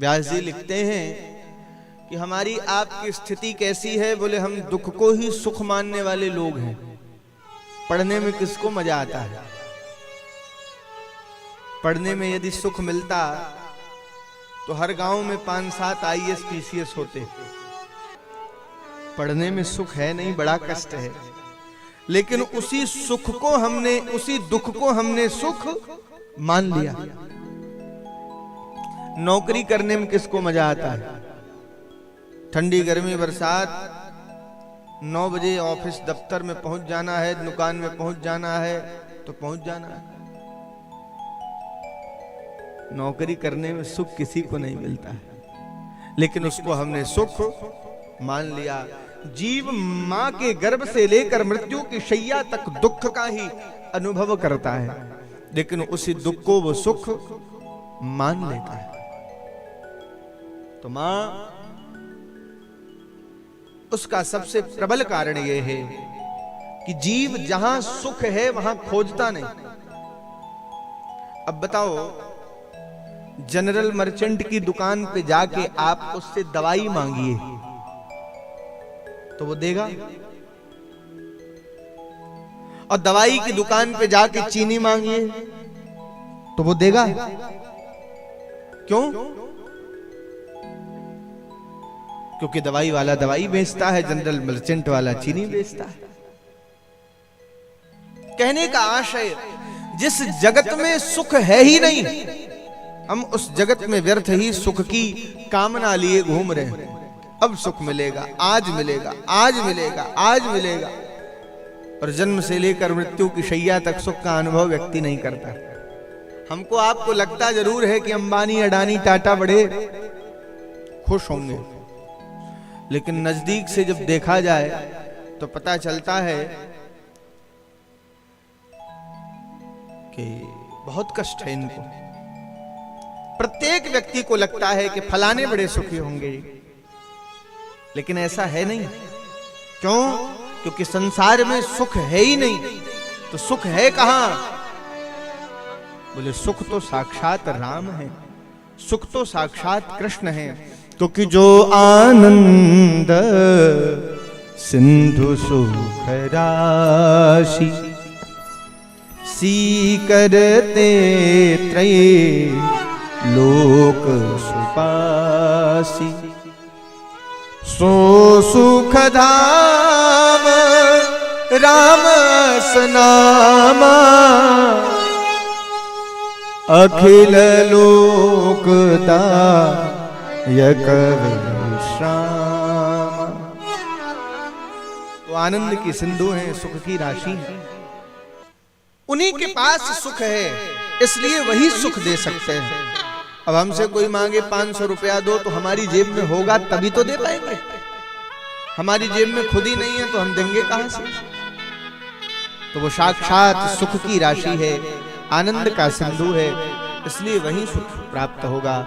व्यास जी लिखते हैं कि हमारी आपकी स्थिति कैसी है? बोले हम दुख को ही सुख मानने वाले लोग हैं। पढ़ने में किसको मजा आता है? पढ़ने में यदि सुख मिलता तो हर गांव में 5-7 IAS PCS होते। पढ़ने में सुख है नहीं, बड़ा कष्ट है। लेकिन उसी सुख को हमने, उसी दुख को हमने सुख मान लिया। नौकरी करने में किसको मजा आता है? ठंडी गर्मी बरसात 9 बजे ऑफिस दफ्तर में पहुंच जाना है, दुकान में पहुंच जाना है तो पहुंच जाना है। नौकरी करने में सुख किसी को नहीं मिलता है, लेकिन उसको हमने सुख मान लिया। जीव मां के गर्भ से लेकर मृत्यु की शैया तक दुख का ही अनुभव करता है, लेकिन उसी दुख को वो सुख मान लेता है। तो मां उसका सबसे प्रबल कारण यह है कि जीव जहां सुख है वहां खोजता नहीं। अब बताओ, जनरल मर्चेंट की दुकान पे जाके आप उससे दवाई मांगिए तो वो देगा? और दवाई की दुकान पे जाके चीनी मांगिए तो वो देगा? क्यों? क्योंकि दवाई वाला दवाई बेचता है, जनरल मर्चेंट वाला चीनी बेचता है। कहने का आशय, जिस जगत में सुख है ही नहीं, हम उस जगत में व्यर्थ ही सुख की कामना लिए घूम रहे हैं। अब सुख मिलेगा, आज मिलेगा, आज मिलेगा, आज मिलेगा, और जन्म से लेकर मृत्यु की शैया तक सुख का अनुभव व्यक्ति नहीं करता। हमको आपको लगता जरूर है कि अंबानी, अडानी, टाटा बड़े खुश होंगे, लेकिन नजदीक से जब देखा जाए तो पता चलता है कि बहुत कष्ट है इनको। प्रत्येक व्यक्ति को लगता है कि फलाने बड़े सुखी होंगे, लेकिन ऐसा है नहीं। क्यों? क्योंकि संसार में सुख है ही नहीं। तो सुख है कहां? बोले सुख तो साक्षात राम है, सुख तो साक्षात कृष्ण है। क्योंकि जो आनंद सिंधु सुख राशि, सीकरते त्रये लोक सुपासी, सो सुख धाम राम सनामा, अखिल लोकता यक विश्राम। तो आनंद की सिंधु है, सुख की राशि है, उन्हीं के पास सुख है, इसलिए वही सुख दे सकते हैं। अब हमसे कोई मांगे 500 रुपया दो, तो हमारी जेब में होगा तभी तो दे पाएंगे। हमारी जेब में खुद ही नहीं है तो हम देंगे कहां से? तो वो साक्षात सुख की राशि है, आनंद का सिंधु है, इसलिए वही सुख प्राप्त होगा।